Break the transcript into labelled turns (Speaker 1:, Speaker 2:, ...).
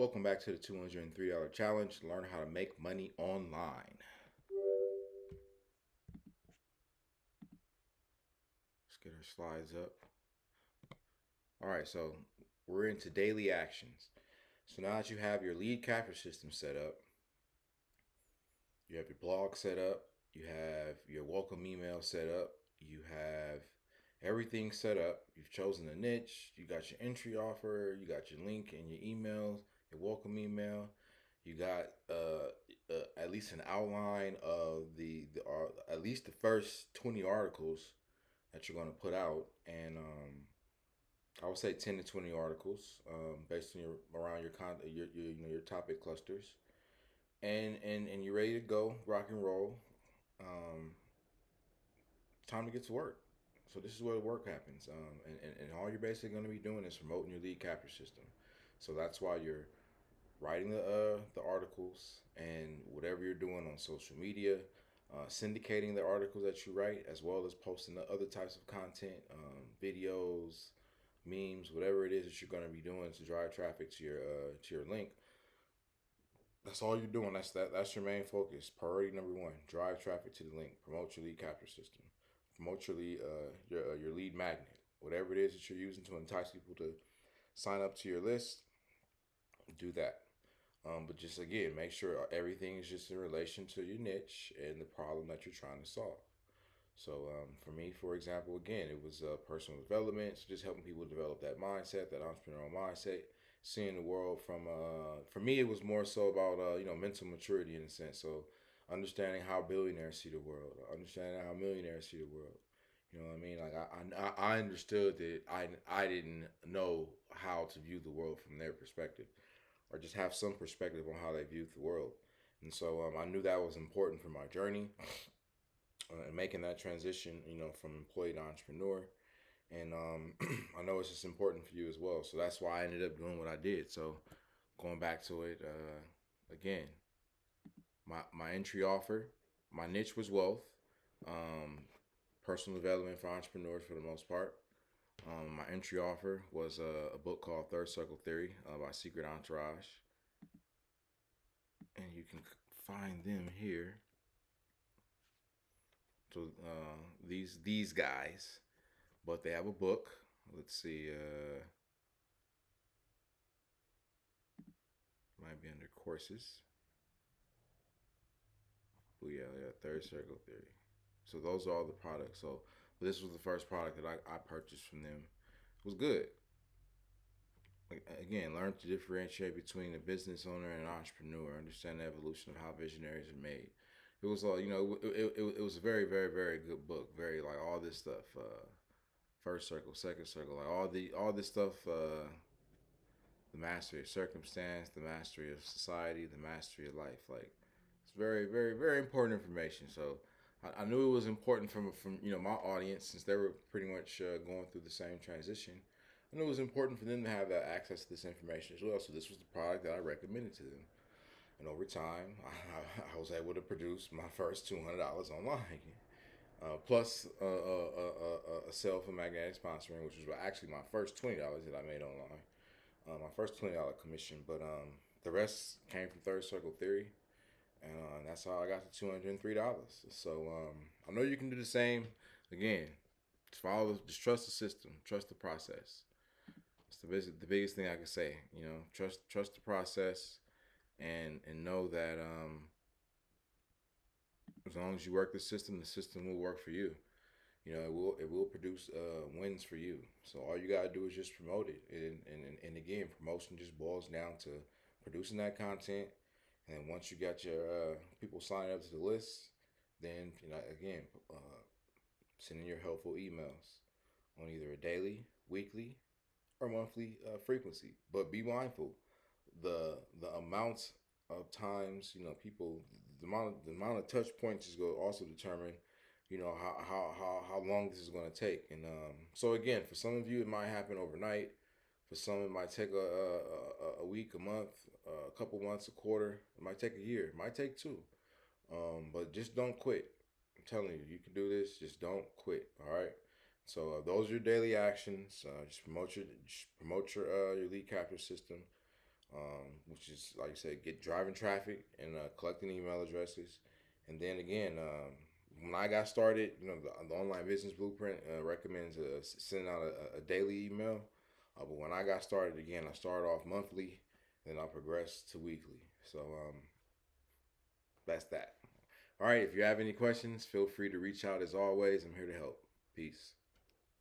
Speaker 1: Welcome back to the $203 challenge. Learn how to make money online. Let's get our slides up. All right, so we're into daily actions. So now that you have your lead capture system set up, you have your blog set up, you have your welcome email set up, you have everything set up. You've chosen a niche, you got your entry offer, you got your link and your emails, your welcome email. You got at least an outline of at least the first 20 articles that you're going to put out, and I would say 10 to 20 articles based on your around your con your topic clusters, and you're ready to go, rock and roll. Um, Time to get to work. So this is where the work happens, and all you're basically going to be doing is promoting your lead capture system. So that's why you're writing the articles and whatever you're doing on social media, syndicating the articles that you write, as well as posting the other types of content, videos, memes, whatever it is that you're going to be doing to drive traffic to your link. That's all you're doing. That's your main focus. Priority number one: drive traffic to the link. Promote your lead capture system. Promote your lead magnet. Whatever it is that you're using to entice people to sign up to your list, do that. But just again, make sure everything is just in relation to your niche and the problem that you're trying to solve. So for me, for example, again, it was personal development, so just helping people develop that mindset, that entrepreneurial mindset, seeing the world from. For me, it was more so about mental maturity in a sense. So understanding how billionaires see the world, understanding how millionaires see the world. You know what I mean? Like I understood that I didn't know how to view the world from their perspective, or just have some perspective on how they viewed the world. And so I knew that was important for my journey and making that transition, from employee to entrepreneur. And I know it's just important for you as well. So that's why I ended up doing what I did. So going back to it again, my entry offer, my niche was wealth, um, personal development for entrepreneurs for the most part. My entry offer was a book called Third Circle Theory by Secret Entourage, and you can find them here. So these guys, but they have a book. Let's see, might be under courses. But yeah, Third Circle Theory. So those are all the products. So this was the first product that I purchased from them. It was good. Like, again, learn to differentiate between a business owner and an entrepreneur. Understand the evolution of how visionaries are made. It was all it was a very very very good book. Very like all this stuff. First circle, second circle, like all this stuff. The mastery of circumstance, the mastery of society, the mastery of life. Like it's very, very, very important information. So I knew it was important from my audience, since they were pretty much going through the same transition. I knew it was important for them to have that access to this information as well. So this was the product that I recommended to them. And over time, I was able to produce my first $200 online. Plus a sale for magnetic sponsoring, which was actually my first $20 that I made online. My first $20 commission, but the rest came from Third Circle Theory, and that's how I got to $203. So I know you can do the same. Again, just trust the system, trust the process. It's the biggest thing I can say. Trust the process, and know that as long as you work the system will work for you. It will produce wins for you. So all you gotta do is just promote it, and again, promotion just boils down to producing that content. And then once you got your people signing up to the list, then again, sending your helpful emails on either a daily, weekly, or monthly frequency. But be mindful, the amount of times people, the amount of touch points is going to also determine how long this is going to take. And so again, for some of you it might happen overnight. For some it might take a week, a month, a couple months, a quarter. It might take a year. It might take two. But just don't quit. I'm telling you, you can do this. Just don't quit. All right. So those are your daily actions. Just promote your lead capture system. which is, like I said, get driving traffic and collecting email addresses. And then again, when I got started, the online business blueprint recommends sending out a daily email. But when I got started, again, I started off monthly, then I progressed to weekly. So that's that. All right, if you have any questions, feel free to reach out. As always, I'm here to help. Peace.